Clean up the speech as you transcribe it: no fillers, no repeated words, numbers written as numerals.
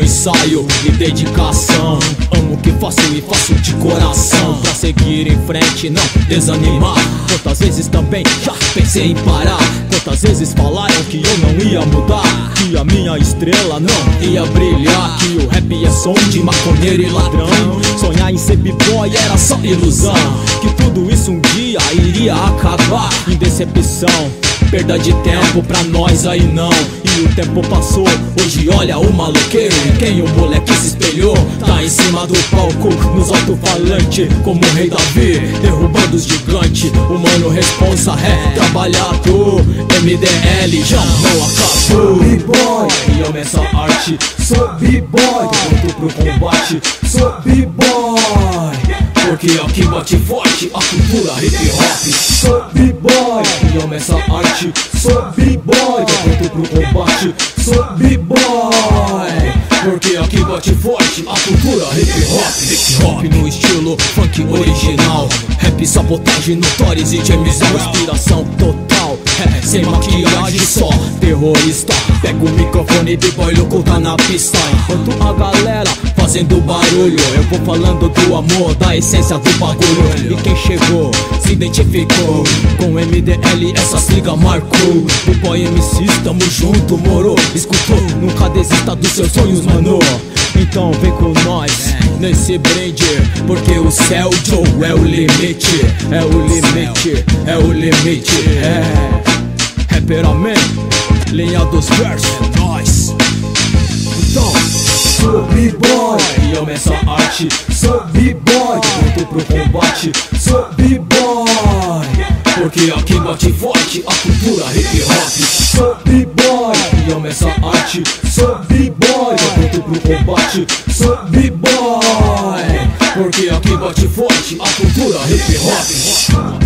ensaio e dedicação. Amo o que faço e faço de coração, pra seguir em frente, não desanimar. Quantas vezes também já pensei em parar, quantas vezes falaram que eu não ia mudar, que a minha estrela não ia brilhar, que o rap é som de maconheiro e ladrão. Sonhar em ser b-boy era só ilusão, que tudo isso um dia iria acabar em decepção. Perda de tempo pra nós aí não. E o tempo passou, hoje olha o maloqueiro em quem o moleque se espelhou. Tá em cima do palco, nos alto-falantes, como o rei Davi, derrubando os gigantes. O mano responsa é trabalhador. MDL já não acabou. B-boy, e amo essa arte. sou b-boy, Pronto pro combate, sou b-boy, porque aqui bate forte a cultura hip hop. sou b-boy, E amo essa arte, sou b-boy, pronto pro combate, sou b-boy, porque aqui bate forte a cultura hip hop. Hip hop no estilo funk original, rap, sabotagem, Notorious e James Brown. Inspiração total, sem maquiagem, só terrorista. Pega o microfone de boy louco, tá na pista. Enquanto a galera fazendo barulho, eu vou falando do amor, da essência do bagulho. E quem chegou se identificou com MDL, essa sigla marcou. O boy MC, tamo junto, moro. Escutou, nunca desista dos seus sonhos, mano. Então vem com nós nesse brinde, porque o céu, Joe, é o limite. É o limite, é o limite. É Rapperman, linha dos versos, é nóis. Então, sou b-boy, e amo essa arte, sou b-boy, pronto pro combate, sou b-boy, porque aqui bate forte a cultura hip hop. sou b-boy, E amo essa arte, sou b-boy, pronto pro combate, sou b-boy, porque aqui bate forte a cultura hip hop.